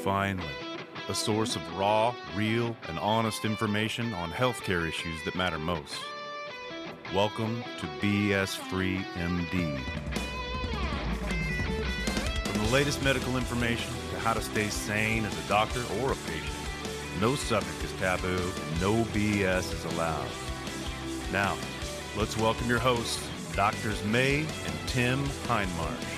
finally, a source of raw, real, and honest information on healthcare issues that matter most. Welcome to BS Free MD. From the latest medical information to how to stay sane as a doctor or a patient, no subject is taboo, no BS is allowed. Now, let's welcome your hosts, Doctors May and Tim Hindmarsh.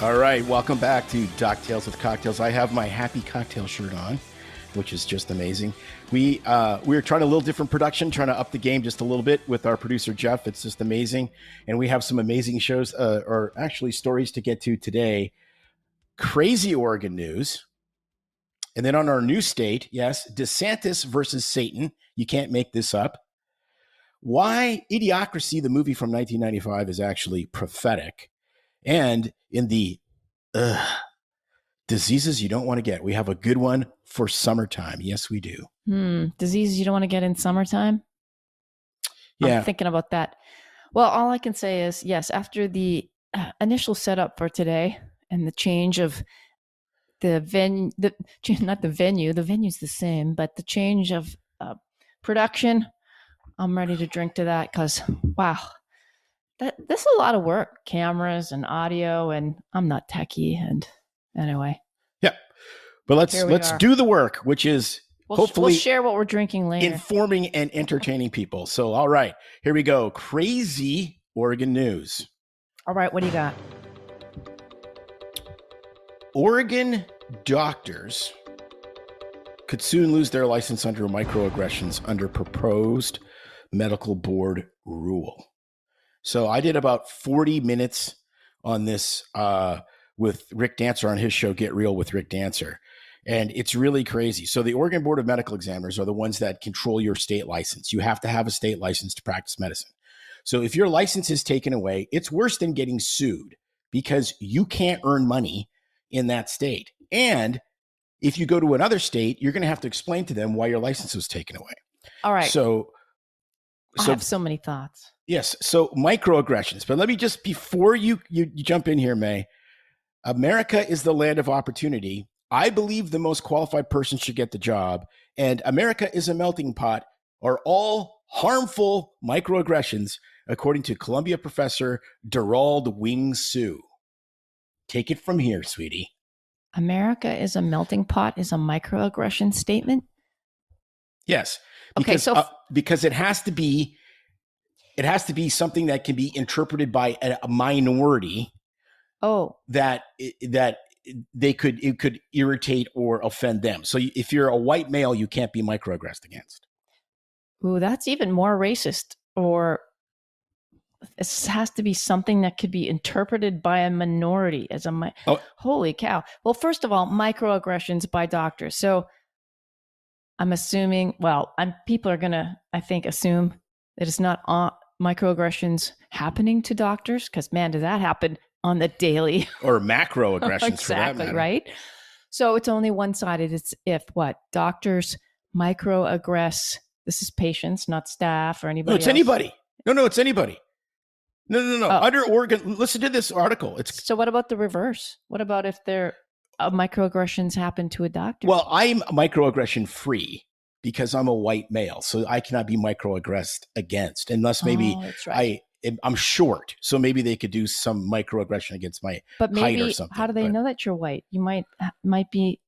All right, welcome back to Doc Tales with Cocktails. I have my happy cocktail shirt on, which is just amazing. We're trying a little different production, trying to up the game just a little bit with our producer, Jeff. It's just amazing. And we have some amazing shows, or actually stories to get to today. Crazy Oregon news. And then on our new state, yes, DeSantis versus Satan. You can't make this up. Why Idiocracy, the movie from 1995, is actually prophetic. And in the diseases you don't want to get, we have a good one for summertime. Yes, we do. Diseases you don't want to get in summertime? Yeah. I'm thinking about that. Well, all I can say is, yes, after the initial setup for today and the change of the venue, not the venue, the venue's the same, but the change of production, I'm ready to drink to that because, wow. This is a lot of work, cameras and audio, and I'm not techie. And anyway, yeah, but let's do the work, which is hopefully we'll share what we're drinking later, informing and entertaining people. So, all right, here we go. Crazy Oregon news. All right, what do you got? Oregon doctors could soon lose their license under microaggressions under proposed medical board rule. So I did about 40 minutes on this with Rick Dancer on his show, Get Real with Rick Dancer. And it's really crazy. So the Oregon Board of Medical Examiners are the ones that control your state license. You have to have a state license to practice medicine. So if your license is taken away, it's worse than getting sued because you can't earn money in that state. And if you go to another state, you're going to have to explain to them why your license was taken away. All right. So I have so many thoughts. Yes. So microaggressions. But let me just, before you jump in here, May, America is the land of opportunity. I believe the most qualified person should get the job. And America is a melting pot, are all harmful microaggressions, according to Columbia professor Derald Wing Sue. Take it from here, sweetie. America is a melting pot is a microaggression statement? Yes. Because, okay, so because it has to be something that can be interpreted by a minority. Oh, that it could irritate or offend them. So if you're a white male, you can't be microaggressed against. Ooh, that's even more racist. Or this has to be something that could be interpreted by a minority as a holy cow. Well, first of all, microaggressions by doctors. So I'm assuming, people are going to, I think, assume that it's not microaggressions happening to doctors, because, man, does that happen on the daily? Or macroaggressions, exactly, for that matter. Right? So it's only one-sided. It's if doctors microaggress, this is patients, not staff or anybody else. Anybody. No, it's anybody. No. Oh. Under Oregon, listen to this article. So what about the reverse? What about if microaggressions happen to a doctor? Well, I'm microaggression free because I'm a white male, so I cannot be microaggressed against, unless maybe that's right. I'm short, so maybe they could do some microaggression against my height or something. How do they know that you're white? You might be.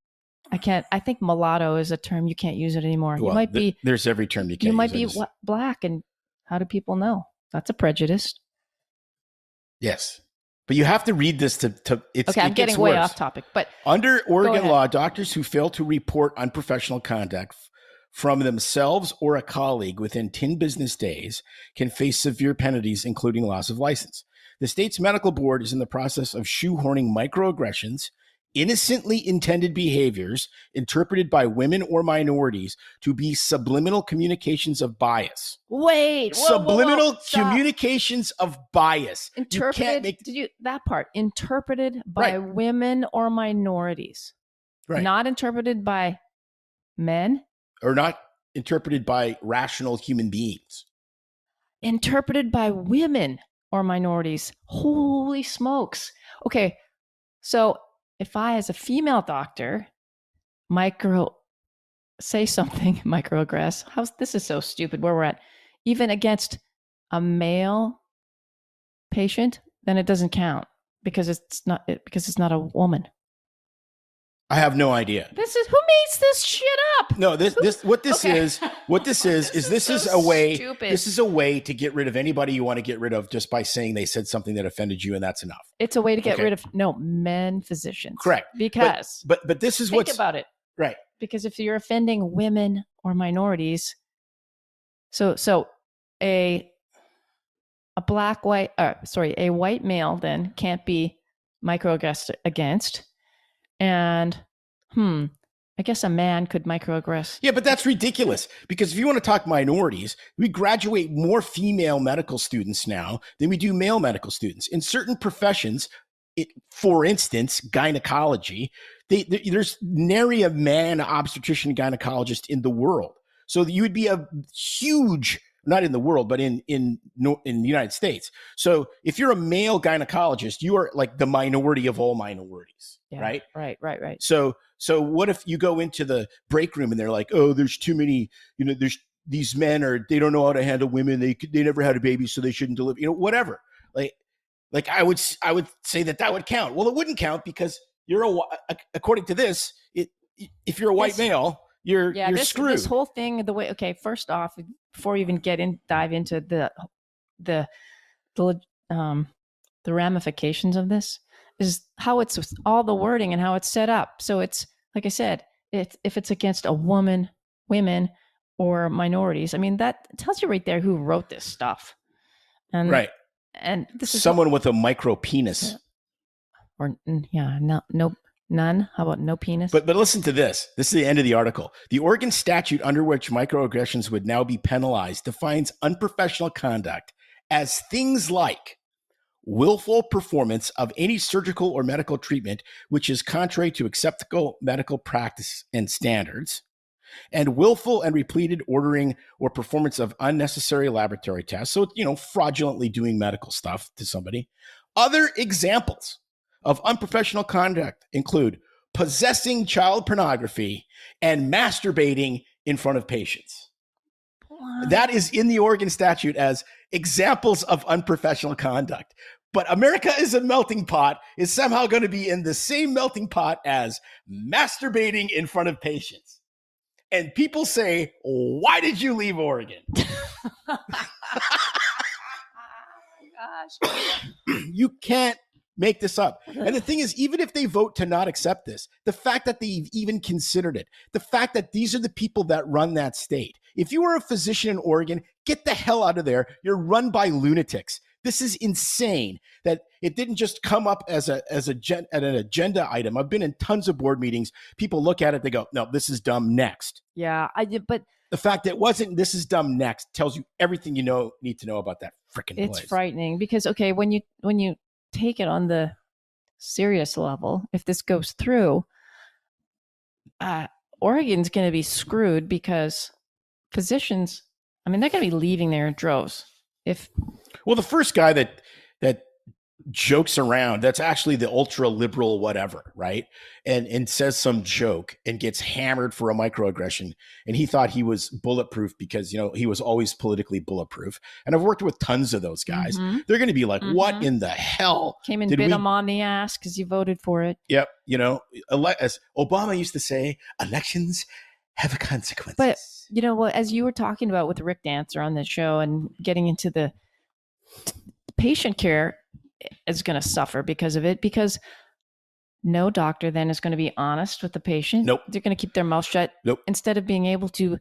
I think mulatto is a term you can't use it anymore. Well, you might be. There's every term you can't. You might be black, and how do people know? That's a prejudice. Yes. But you have to read this to okay, I'm getting way off topic. But under Oregon law, doctors who fail to report unprofessional conduct from themselves or a colleague within 10 business days can face severe penalties, including loss of license. The state's medical board is in the process of shoehorning microaggressions, innocently intended behaviors interpreted by women or minorities to be subliminal communications of bias. Wait, subliminal communications of bias. Interpreted? That part interpreted by women or minorities, right? Not interpreted by men, or not interpreted by rational human beings. Interpreted by women or minorities. Holy smokes! Okay, so if I, as a female doctor, say something, microaggress. This is so stupid where we're at. Even against a male patient, then it doesn't count because it's not a woman. I have no idea. Who makes this shit up? No, this is a way. Stupid. This is a way to get rid of anybody you want to get rid of just by saying they said something that offended you, and that's enough. It's a way to get rid of men physicians. Correct. Because but this is think about it. Right. Because if you're offending women or minorities, so a white male then can't be microaggressed against, and I guess a man could microaggress. Yeah, but that's ridiculous because if you want to talk minorities, we graduate more female medical students now than we do male medical students. In certain professions, for instance, gynecology, there's nary a man obstetrician gynecologist in the world. So you would be a huge, not in the world, but in the United States. So if you're a male gynecologist, you are like the minority of all minorities, right? Right. So what if you go into the break room and they're like, oh, there's too many, there's these men they don't know how to handle women. They never had a baby, so they shouldn't deliver, whatever. Like I would say that would count. Well, it wouldn't count because according to this, if you're a white male, you're screwed. This whole thing, first off, before we even dive into the ramifications of this, is how it's all the wording and how it's set up. So it's, like I said, if it's against a woman, women, or minorities, I mean, that tells you right there who wrote this stuff. And right. And this is someone with a micro penis. None. How about no penis? But listen to this. This is the end of the article. The Oregon statute under which microaggressions would now be penalized defines unprofessional conduct as things like willful performance of any surgical or medical treatment which is contrary to acceptable medical practice and standards, and willful and repeated ordering or performance of unnecessary laboratory tests. So, fraudulently doing medical stuff to somebody. Other examples of unprofessional conduct include possessing child pornography and masturbating in front of patients. What? That is in the Oregon statute as examples of unprofessional conduct. But America is a melting pot is somehow going to be in the same melting pot as masturbating in front of patients. And people say, why did you leave Oregon? Oh, gosh. You can't make this up. And the thing is, even if they vote to not accept this, the fact that they've even considered it, the fact that these are the people that run that state. If you are a physician in Oregon, get the hell out of there. You're run by lunatics. This is insane that it didn't just come up as an agenda item. I've been in tons of board meetings. People look at it, they go, no, this is dumb, next. Yeah, but the fact that it wasn't this is dumb, next tells you everything you need to know about that freaking place. It's frightening because, okay, when you take it on the serious level, if this goes through, Oregon's going to be screwed because physicians, I mean, they're going to be leaving there in droves. Well, the first guy that jokes around, that's actually the ultra liberal whatever, right? And says some joke and gets hammered for a microaggression. And he thought he was bulletproof because, he was always politically bulletproof. And I've worked with tons of those guys. Mm-hmm. They're going to be like, what in the hell? Came and bit him on the ass because you voted for it. Yep. As Obama used to say, elections have consequences. But, as you were talking about with Rick Dancer on the show and getting into the patient care is going to suffer because of it, because no doctor then is going to be honest with the patient. Nope. They're going to keep their mouth shut. Nope. Instead of being able to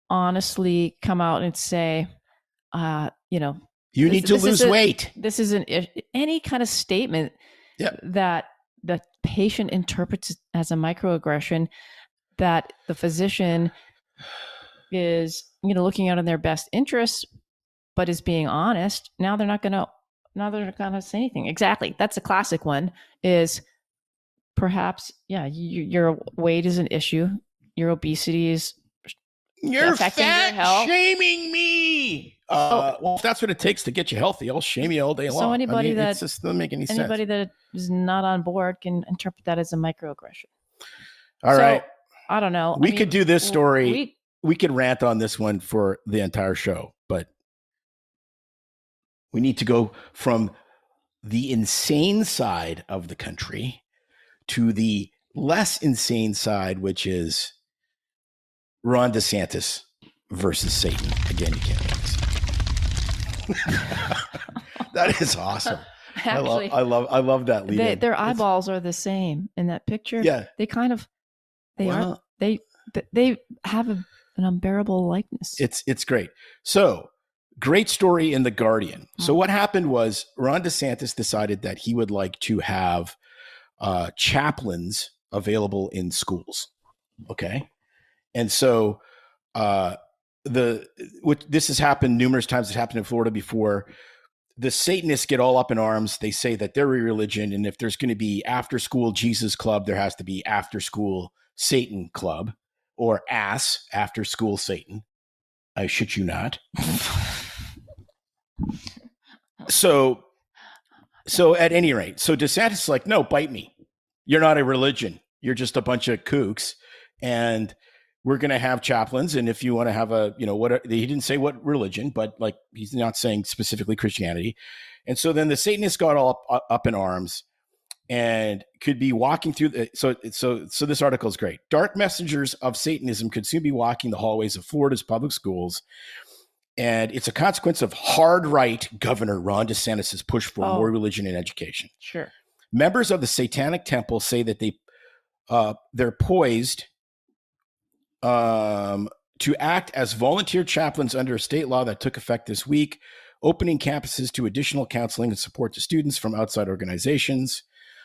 honestly come out and say, you need to lose weight. This isn't any kind of statement that the patient interprets as a microaggression, that the physician is, looking out in their best interests, but is being honest. Now they're not going to say anything. Exactly. That's a classic one is perhaps, your weight is an issue. Your obesity is affecting your health. Shaming me. Well, if that's what it takes to get you healthy, I'll shame you all day long. So anybody that just doesn't make any sense. Anybody that is not on board can interpret that as a microaggression. All right. I don't know. We could do this story. We could rant on this one for the entire show, but we need to go from the insane side of the country to the less insane side, which is Ron DeSantis versus Satan. Again, you can't make this. That is awesome. Actually, I love that lead. Their eyeballs are the same in that picture. Yeah, they have an unbearable likeness. It's great. So great story in The Guardian. So what happened was Ron DeSantis decided that he would like to have chaplains available in schools. Okay, and so this has happened numerous times. It's happened in Florida before. The Satanists get all up in arms. They say that they're a religion, and if there's going to be after school Jesus club, there has to be after school Satan club, or ASS, after school Satan. I shit you not. So at any rate, so DeSantis is like, no, bite me. You're not a religion. You're just a bunch of kooks, and we're going to have chaplains. And if you want to have he didn't say what religion, but like, he's not saying specifically Christianity. And so then the Satanists got all up in arms and could be walking through. So this article is great. Dark messengers of Satanism could soon be walking the hallways of Florida's public schools. And it's a consequence of hard right Governor Ron DeSantis' push for more religion in education. Sure. Members of the Satanic Temple say that they're poised to act as volunteer chaplains under a state law that took effect this week, opening campuses to additional counseling and support to students from outside organizations.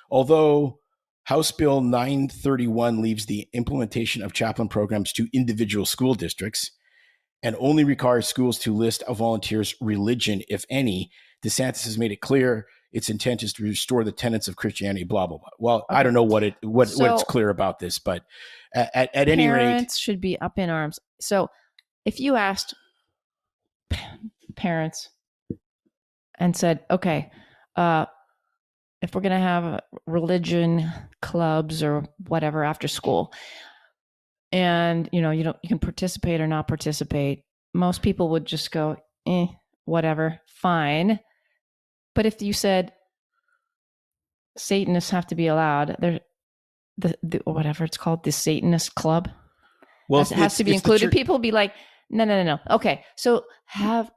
Although House Bill 931 leaves the implementation of chaplain programs to individual school districts and only requires schools to list a volunteer's religion, if any, DeSantis has made it clear its intent is to restore the tenets of Christianity, blah, blah, blah. Well, okay. I don't know what's clear about this, but at any rate, parents should be up in arms. So if you asked parents and said, okay, if we're going to have religion clubs or whatever after school, and you can participate or not participate, most people would just go, whatever, fine. But if you said Satanists have to be allowed, they're the whatever it's called, the Satanist club, has to be included. People will be like, no. Okay, so how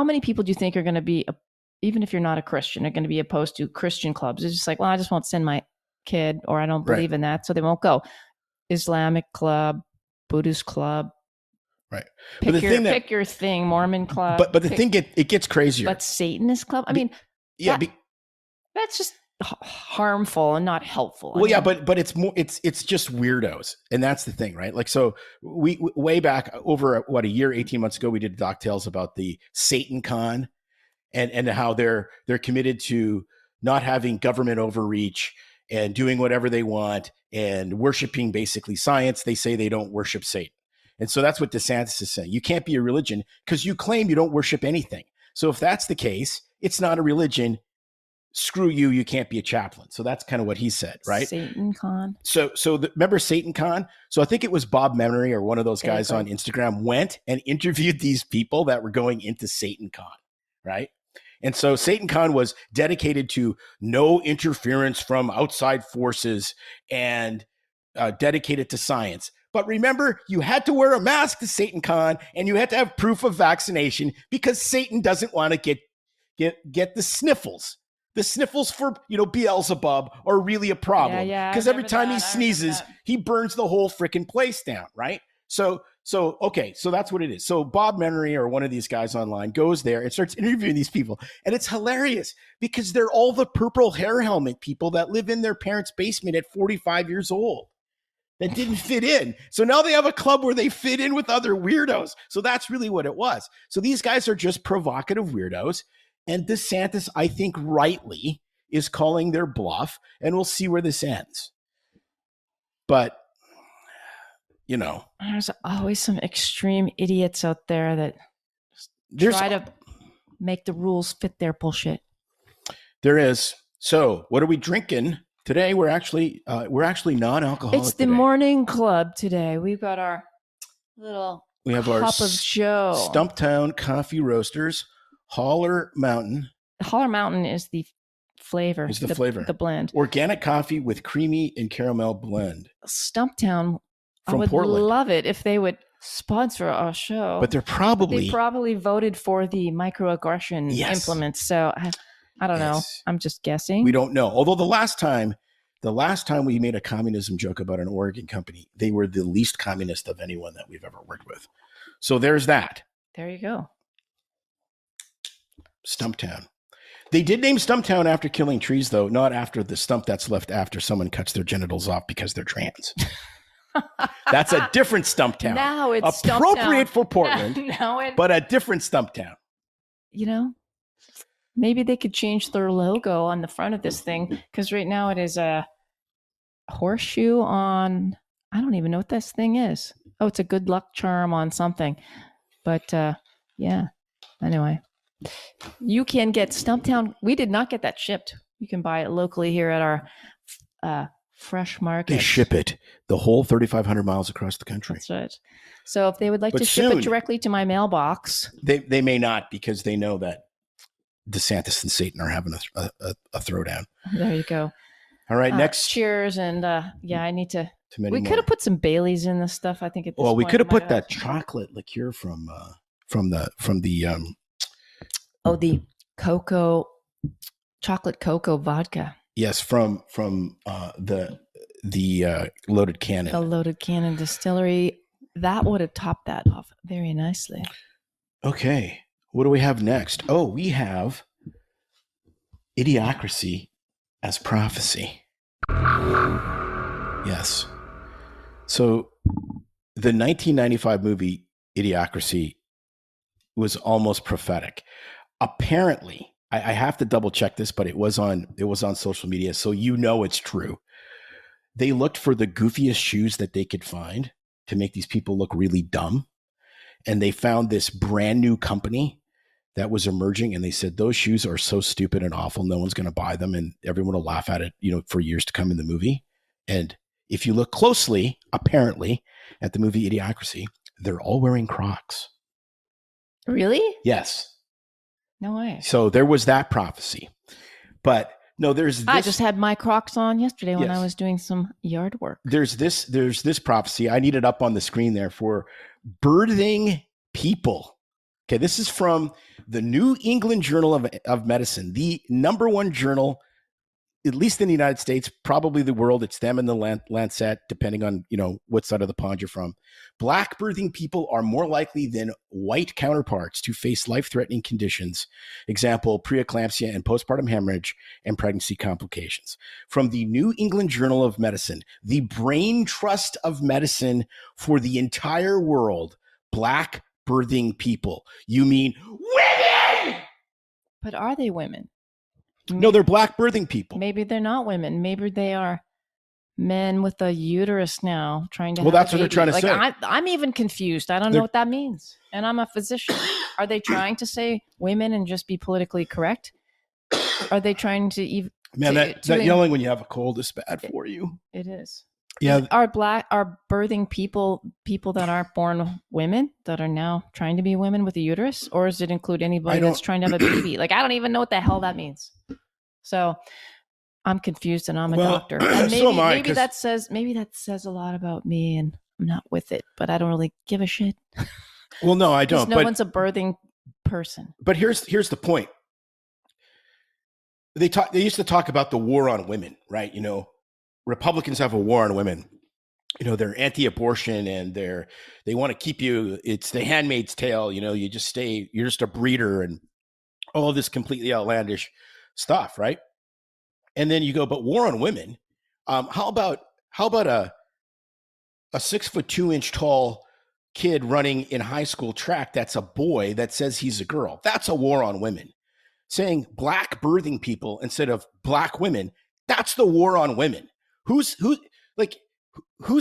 many people do you think are going to be, even if you're not a Christian, are going to be opposed to Christian clubs? It's just like, well, I just won't send my kid, or I don't believe in that, so they won't go. Islamic club, Buddhist club. Right. Pick your thing, Mormon club. But the thing it gets crazier. But Satanist club? I mean, that's just harmful and not helpful. But it's more, it's just weirdos. And that's the thing, right? Like, so we way back over a year, 18 months ago, we did Doc Tales about the Satan Con and how they're committed to not having government overreach and doing whatever they want and worshiping basically science. They say they don't worship Satan. And so that's what DeSantis is saying. You can't be a religion because you claim you don't worship anything. So if that's the case, it's not a religion. Screw you. You can't be a chaplain. So that's kind of what he said, right? Satan Con. So remember Satan Con? So I think it was Bob Memory or one of those guys on Instagram went and interviewed these people that were going into Satan Con, right? And so Satan Con was dedicated to no interference from outside forces and dedicated to science. But remember, you had to wear a mask to Satan Con, and you had to have proof of vaccination because Satan doesn't want to get the sniffles. The sniffles for, Beelzebub are really a problem. Because every time he sneezes, he burns the whole freaking place down, right? So that's what it is. So Bob Memory or one of these guys online goes there and starts interviewing these people. And it's hilarious because they're all the purple hair helmet people that live in their parents' basement at 45 years old that didn't fit in. So now they have a club where they fit in with other weirdos. So that's really what it was. So these guys are just provocative weirdos. And DeSantis, I think rightly, is calling their bluff. And we'll see where this ends. But there's always some extreme idiots out there that try to make the rules fit their bullshit. There is. So what are we drinking Today we're actually non-alcoholic. It's the today. morning club today. We've got our little We have cup our of Joe. Stumptown Coffee Roasters, Holler Mountain. Holler Mountain is the flavor. Is the flavor. The blend. Organic coffee with creamy and caramel blend. Stumptown. From I would Portland. love it if they would sponsor our show. But they probably voted for the microaggression implements. So I don't know. I'm just guessing. We don't know. Although the last time we made a communism joke about an Oregon company, they were the least communist of anyone that we've ever worked with. So there's that. There you go. Stumptown. They did name Stumptown after killing trees, though, not after the stump that's left after someone cuts their genitals off because they're trans. That's a different Stumptown. Now it's appropriate Stumptown. for Portland, but a different Stumptown. You know, maybe they could change their logo on the front of this thing, because right now it is a horseshoe on, I don't even know what this thing is. Oh, it's a good luck charm on something. But yeah, anyway, you can get Stumptown. We did not get that shipped. You can buy it locally here at our fresh market. They ship it the whole 3,500 miles across the country. That's right. So if they would like to ship it directly to my mailbox. They may not, because they know that DeSantis and Satan are having a throwdown. There you go. All right, next. Cheers. And yeah, I need to. We could more. have put some Baileys in this stuff. I think at this point, we could have put that chocolate liqueur from the the cocoa, chocolate cocoa vodka. Yes, from the Loaded Cannon. The Loaded Cannon Distillery. That would have topped that off very nicely. Okay. What do we have next? Oh, we have Idiocracy as prophecy. Yes. So the 1995 movie Idiocracy was almost prophetic. Apparently, I have to double check this, but it was on social media, so it's true. They looked for the goofiest shoes that they could find to make these people look really dumb. And they found this brand new company that was emerging, and they said, those shoes are so stupid and awful, no one's going to buy them, and everyone will laugh at it, for years to come in the movie. And if you look closely, apparently, at the movie Idiocracy, they're all wearing Crocs. Really? Yes. No way. So there was that prophecy. But no, there's this. I just had my Crocs on yesterday when I was doing some yard work. There's this prophecy. I need it up on the screen there for birthing people. Okay, this is from the New England Journal of Medicine, the number one journal, at least in the United States, probably the world. It's them and the Lancet, depending on what side of the pond you're from. Black birthing people are more likely than white counterparts to face life-threatening conditions. Example, preeclampsia and postpartum hemorrhage and pregnancy complications. From the New England Journal of Medicine, the brain trust of medicine for the entire world. Black birthing people. You mean women? But are they women? No, they're black birthing people. Maybe they're not women. Maybe they are men with a uterus now trying to. Well, that's what they're trying to say. I'm even confused. I don't know what that means, and I'm a physician. Are they trying to say women and just be politically correct? Are they trying to even? Man, that yelling when you have a cold is bad for you. It is. Yeah. Are birthing people that aren't born women that are now trying to be women with a uterus, or does it include anybody that's trying to have a baby? I don't even know what the hell that means. So I'm confused, and I'm a doctor. And maybe that says a lot about me, and I'm not with it, but I don't really give a shit. Well, no, I don't. No one's a birthing person. But here's the point. They used to talk about the war on women, right? Republicans have a war on women. They're anti-abortion, and they want to keep you. It's the Handmaid's Tale. You're just a breeder, and all of this completely outlandish stuff, right? And then you go, but war on women. How about a 6'2" tall kid running in high school track that's a boy that says he's a girl? That's a war on women. Saying black birthing people instead of black women, that's the war on women. Who's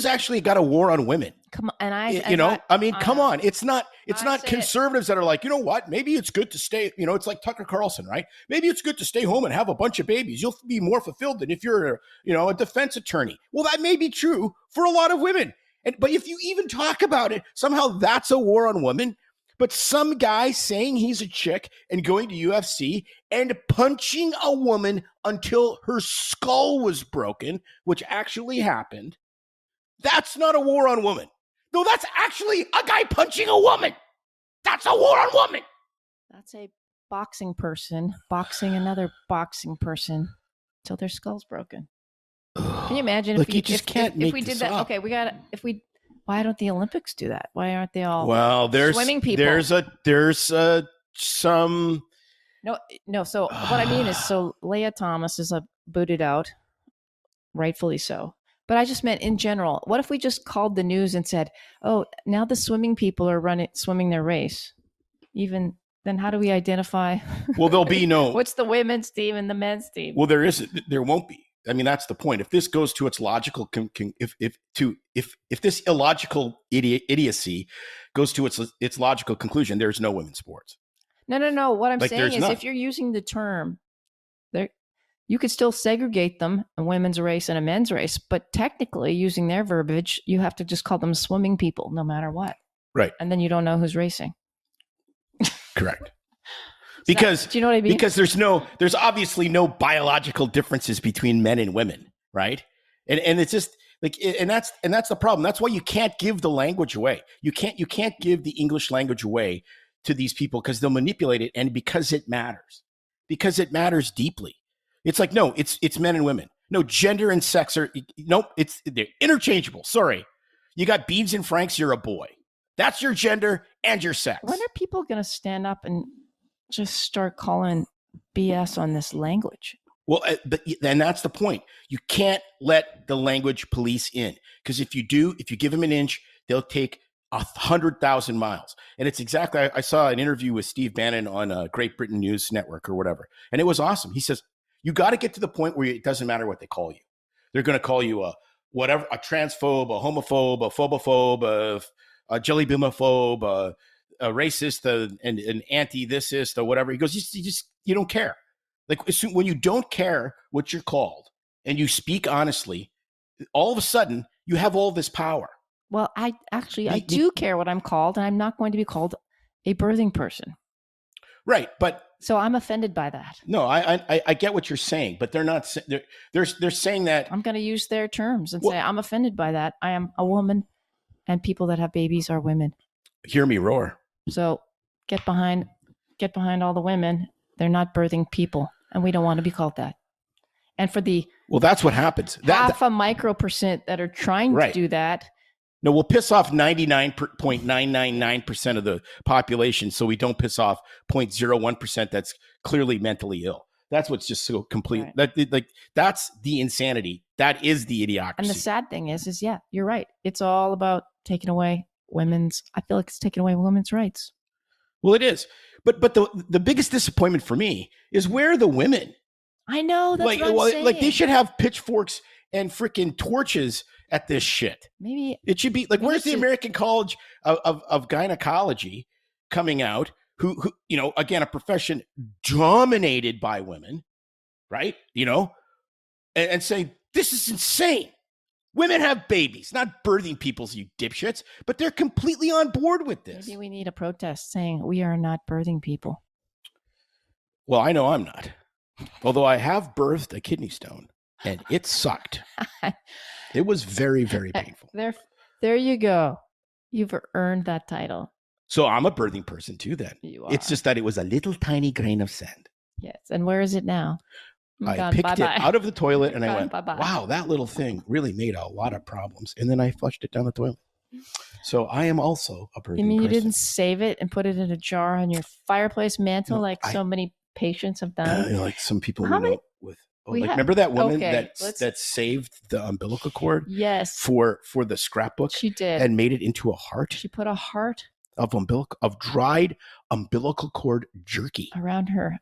actually got a war on women? Come on, and I, come on. It's not I say conservatives that are like, you know what? Maybe it's good to stay. It's like Tucker Carlson, right? Maybe it's good to stay home and have a bunch of babies. You'll be more fulfilled than if you're, a defense attorney. Well, that may be true for a lot of women. But if you even talk about it, somehow that's a war on women. But some guy saying he's a chick and going to UFC and punching a woman until her skull was broken, which actually happened, that's not a war on women. No, that's actually a guy punching a woman. That's a war on women. That's a boxing person boxing another boxing person till their skull's broken. Can you imagine if we did that? Up. Okay, why don't the Olympics do that? Why aren't they all swimming people? There's some. No. So what I mean is, so Leah Thomas is booted out, rightfully so. But I just meant in general. What if we just called the news and said, "Oh, now the swimming people are swimming their race"? Even then, how do we identify? Well, there'll be no. What's the women's team and the men's team? Well, there won't be. I mean, that's the point. If this goes to its logical, if this illogical idiocy goes to its logical conclusion, there's no women's sports. No. What I'm saying is, if you're using the term, you could still segregate them, a women's race and a men's race, but technically using their verbiage, you have to just call them swimming people no matter what. Right. And then you don't know who's racing. Correct. Because do you know what I mean? Because there's obviously no biological differences between men and women, right? And it's just like, and that's the problem. That's why you can't give the language away. You can't give the English language away to these people because they'll manipulate it, and because it matters deeply. It's like, no, it's men and women. No, gender and sex they're interchangeable. Sorry. You got Beans and Franks, you're a boy. That's your gender and your sex. When are people going to stand up and just start calling BS on this language? Well, and that's the point. You can't let the language police in, because if you give them an inch, they'll take 100,000 miles. And it's exactly, I saw an interview with Steve Bannon on Great Britain News Network or whatever. And it was awesome. He says, you got to get to the point where it doesn't matter what they call you. They're going to call you a transphobe, a homophobe, a phobophobe, a jellybimophobe, a racist, an anti-thisist, or whatever. He goes, you don't care. Like, when you don't care what you're called and you speak honestly, all of a sudden you have all this power. Well, I do care what I'm called, and I'm not going to be called a birthing person. Right, but so I'm offended by that. No, I get what you're saying, but they're not. They're saying that I'm going to use their terms and say I'm offended by that. I am a woman, and people that have babies are women. Hear me roar. So get behind all the women. They're not birthing people, and we don't want to be called that. And for the that's what happens. Half a micro% that are trying to do that. No, we'll piss off 99.999% of the population, so we don't piss off 0.01% that's clearly mentally ill. That's what's just so complete. Right. That's the insanity. That is the idiocracy. And the sad thing is yeah, you're right. It's all about taking away I feel like it's taking away women's rights. Well, it is. But the biggest disappointment for me is, where are the women? I know. That's what I'm saying. Like, they should have pitchforks and freaking torches at this shit. Maybe it should be like, where's the American College of Gynecology coming out, who again, a profession dominated by women, right? And saying, this is insane. Women have babies, not birthing peoples, you dipshits, but they're completely on board with this. Maybe we need a protest saying we are not birthing people. Well, I know I'm not. Although I have birthed a kidney stone, and it sucked. It was very, very painful. There you go. You've earned that title. So I'm a birthing person too, then. You are. It's just that it was a little tiny grain of sand. Yes. And where is it now? I picked it out of the toilet and I went, wow, that little thing really made a lot of problems. And then I flushed it down the toilet. So I am also a birthing person. You didn't save it and put it in a jar on your fireplace mantle so many patients have done? Like some people remember that woman that saved the umbilical cord? Yes. For the scrapbook? She did. And made it into a heart? She put a heart of dried umbilical cord jerky around her.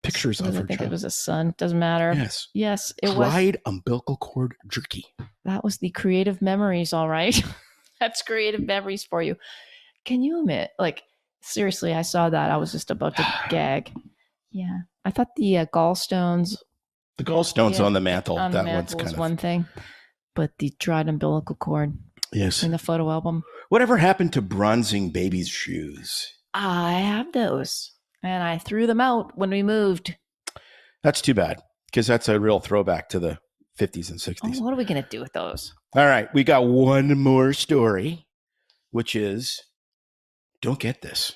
Pictures of her I think child. It was a son. Doesn't matter. Yes, it was dried umbilical cord jerky. That was the creative memories, all right. That's creative memories for you. Can you admit, like, seriously, I saw that. I was just about to gag. Yeah. I thought the gallstones. The gallstones on the mantle. On the That mantle one's was kind of one thing. But the dried umbilical cord. Yes. In the photo album. Whatever happened to bronzing babies' shoes? I have those. And I threw them out when we moved. That's too bad, because that's a real throwback to the 50s and 60s. Oh, what are we going to do with those? All right. We got one more story, which is don't get this.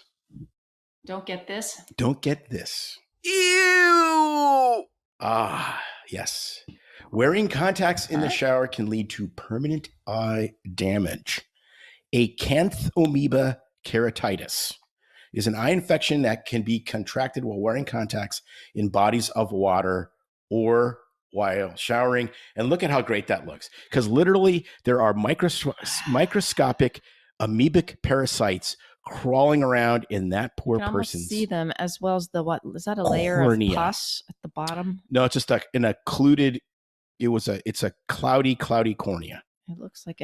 Don't get this? Don't get this. Ew! Ah, yes. Wearing contacts in the shower can lead to permanent eye damage. Acanthamoeba keratitis is an eye infection that can be contracted while wearing contacts in bodies of water or while showering. And look at how great that looks. Because literally there are microscopic amoebic parasites crawling around in that poor person's. See them, as well as the what? Is that a layer of pus at the bottom? No, it's just an occluded. It's a cloudy cornea. It looks like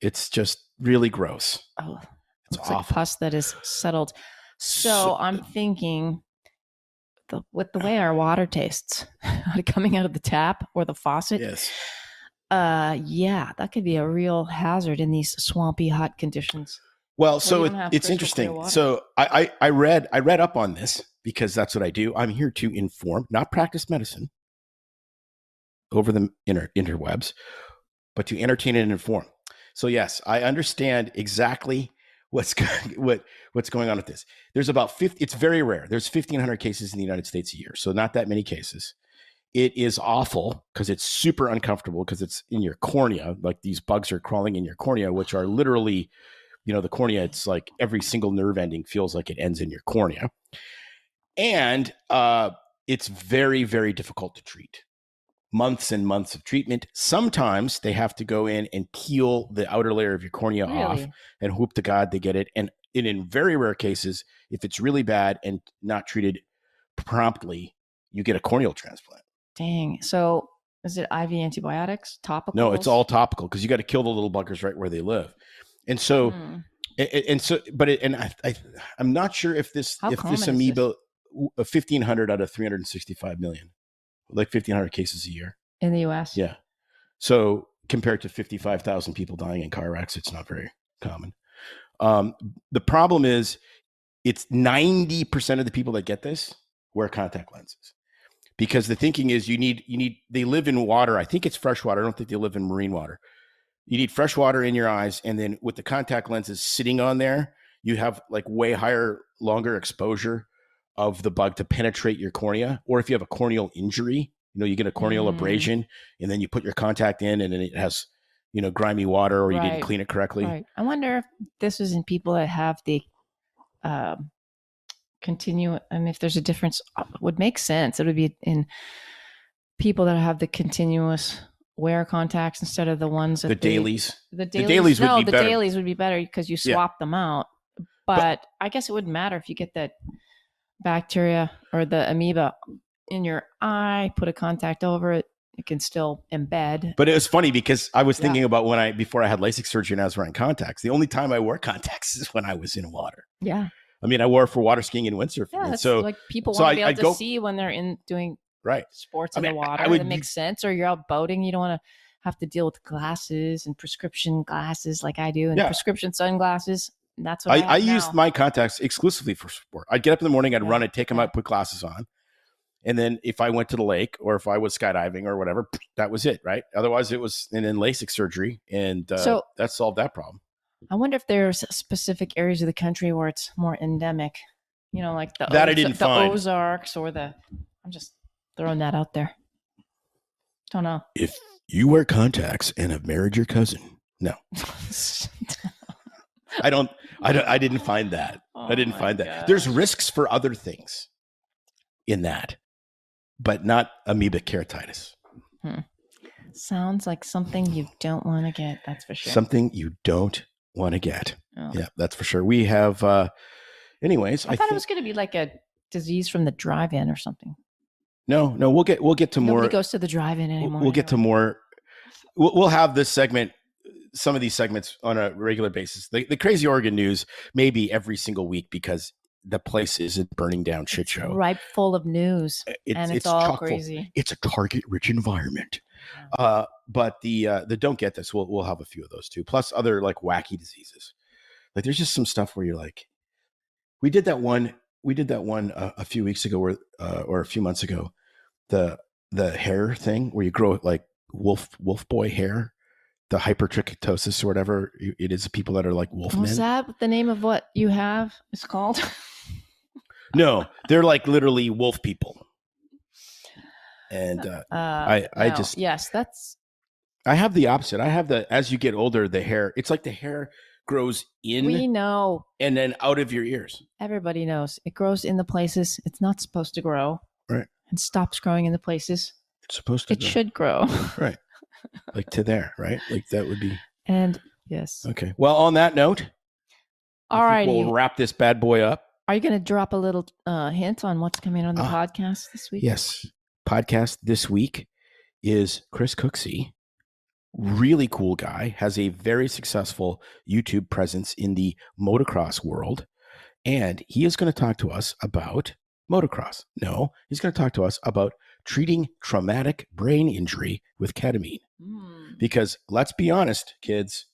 It's just really gross. Oh, it's looks awful. like pus that is settled. So I'm thinking, with the way our water tastes, coming out of the tap or the faucet. Yes. Yeah, that could be a real hazard in these swampy, hot conditions. Well, so it's interesting. So I read up on this because that's what I do. I'm here to inform, not practice medicine over the interwebs, but to entertain and inform. So yes, I understand exactly what's going on with this. There's about 50. It's very rare. There's 1,500 cases in the United States a year, so not that many cases. It is awful because it's super uncomfortable because it's in your cornea. Like these bugs are crawling in your cornea, which are literally. The cornea, it's like every single nerve ending feels like it ends in your cornea. And it's very, very difficult to treat. Months and months of treatment. Sometimes they have to go in and peel the outer layer of your cornea off and hope to God they get it. And in very rare cases, if it's really bad and not treated promptly, you get a corneal transplant. Dang. So is it IV antibiotics, topical? No, it's all topical because you got to kill the little buggers right where they live. And so, I'm not sure if this amoeba, 1,500 out of 365 million, like 1,500 cases a year in the U.S. Yeah. So compared to 55,000 people dying in car wrecks, it's not very common. The problem is, it's 90% of the people that get this wear contact lenses because the thinking is they live in water. I think it's fresh water. I don't think they live in marine water. You need fresh water in your eyes. And then with the contact lenses sitting on there, you have like way higher, longer exposure of the bug to penetrate your cornea. Or if you have a corneal injury, you get a corneal abrasion and then you put your contact in and then it has, grimy water or you didn't clean it correctly. Right. I wonder if this is in people that have the if there's a difference, would make sense. It would be in people that have the continuous wear contacts instead of the ones that the dailies. The dailies would be better. The dailies would be better because you swap them out. But I guess it wouldn't matter if you get that bacteria or the amoeba in your eye, put a contact over it, it can still embed. But it was funny because I was thinking about before I had LASIK surgery and I was wearing contacts. The only time I wore contacts is when I was in water. Yeah. I mean, I wore for water skiing and windsurfing. Yeah, so like people want to be able to see when they're in doing sports in the water. That makes sense. Or you're out boating. You don't want to have to deal with glasses and prescription glasses like I do and prescription sunglasses. And that's what I used my contacts exclusively for sport. I'd get up in the morning, I'd run, I'd take them out, put glasses on. And then if I went to the lake or if I was skydiving or whatever, that was it, right? Otherwise it was and then LASIK surgery. And so that solved that problem. I wonder if there's specific areas of the country where it's more endemic, like the Ozarks or I'm just throwing that out there. Don't know. If you wear contacts and have married your cousin, no. I didn't find that. I didn't find that. Gosh. There's risks for other things in that, but not amoebic keratitis. Sounds like something you don't want to get. That's for sure. Something you don't want to get. Oh. Yeah, that's for sure. We have, anyways. I thought it was going to be like a disease from the drive-in or something. No, we'll get to more. Nobody goes to the drive-in anymore. We'll get to more. We'll have this segment some of these segments on a regular basis. The Crazy Oregon news maybe every single week because the place is a burning down shit show. Ripe full of news. And it's all crazy. It's a target-rich environment. Yeah. But the don't get this. We'll have a few of those too. Plus other like wacky diseases. Like there's just some stuff where you're like, we did that one a few weeks ago or a few months ago. The hair thing where you grow like wolf boy hair. The hypertrichosis or whatever it is, people that are like wolf men. Was that the name of what you have is called? No, they're like literally wolf people. And I have the opposite. I have as you get older, the hair, it's like the hair grows in. We know. And then out of your ears. Everybody knows. It grows in the places it's not supposed to grow. Right. And stops growing in the places it's supposed to. It should grow. Right. Like to there, right? Like that would be. And yes. Okay. Well, on that note, all right, we'll wrap this bad boy up. Are you going to drop a little hint on what's coming on the podcast this week? Yes. Podcast this week is Chris Cooksey. Really cool guy. Has a very successful YouTube presence in the motocross world. And he is going to talk to us about motocross. No, he's going to talk to us about treating traumatic brain injury with ketamine. Because let's be honest, kids,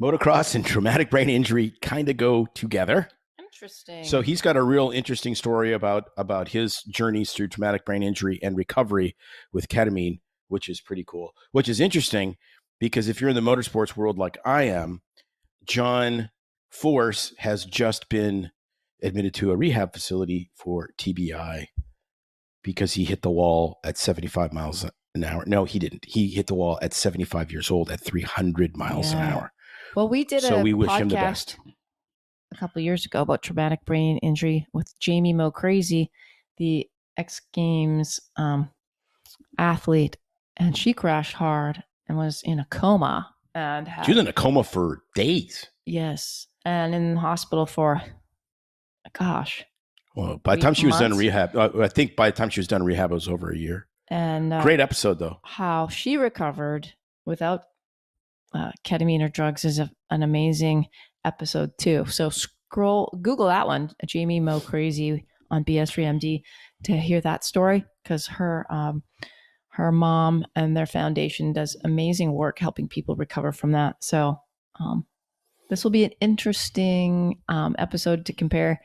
motocross and traumatic brain injury kind of go together. Interesting. So he's got a real interesting story about his journeys through traumatic brain injury and recovery with ketamine, which is pretty cool. Which is interesting because if you're in the motorsports world like I am, John Force has just been admitted to a rehab facility for TBI because he hit the wall at 75 miles an hour. No, he didn't. He hit the wall at 75 years old at 300 miles an hour. Well, we did we wish him the best. A couple of years ago about traumatic brain injury with Jamie Mo Crazy, the X Games athlete, and she crashed hard and was in a coma and she was in a coma for days. Yes, and in the hospital for well, by the time she was done rehab, I think by the time she was done rehab, it was over a year. And great episode though. How she recovered without ketamine or drugs is an amazing episode too. So Google that one, Jamie Mo Crazy on BS3MD, to hear that story because her mom and their foundation does amazing work helping people recover from that. So this will be an interesting episode to compare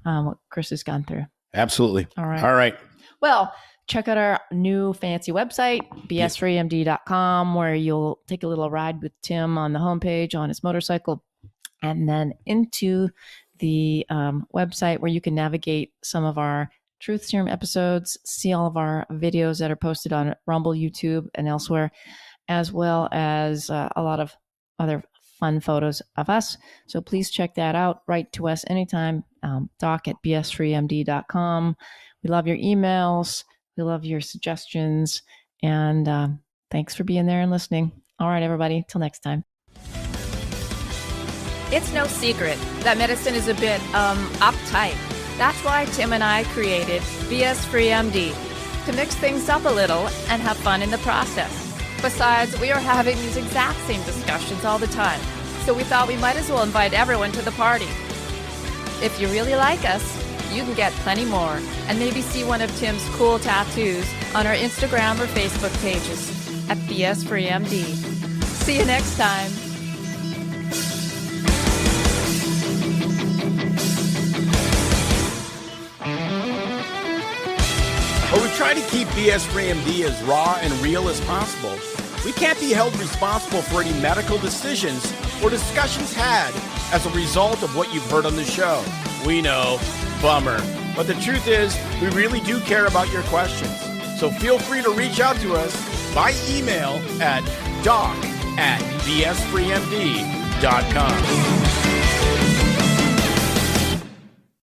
what Chris has gone through. Absolutely. All right. All right. Well, check out our new fancy website, bs3md.com, where you'll take a little ride with Tim on the homepage on his motorcycle, and then into the website where you can navigate some of our Truth Serum episodes, see all of our videos that are posted on Rumble, YouTube, and elsewhere, as well as a lot of other fun photos of us. So please check that out. Write to us anytime, doc@bs3md.com. We love your emails. We love your suggestions. And thanks for being there and listening. All right, everybody. Till next time. It's no secret that medicine is a bit uptight. That's why Tim and I created BS Free MD, to mix things up a little and have fun in the process. Besides, we are having these exact same discussions all the time, so we thought we might as well invite everyone to the party. If you really like us, you can get plenty more and maybe see one of Tim's cool tattoos on our Instagram or Facebook pages at BS Free MD. See you next time. While we try to keep BS Free MD as raw and real as possible, we can't be held responsible for any medical decisions or discussions had as a result of what you've heard on the show. We know, bummer. But the truth is, we really do care about your questions. So feel free to reach out to us by email at doc@bsfreemd.com.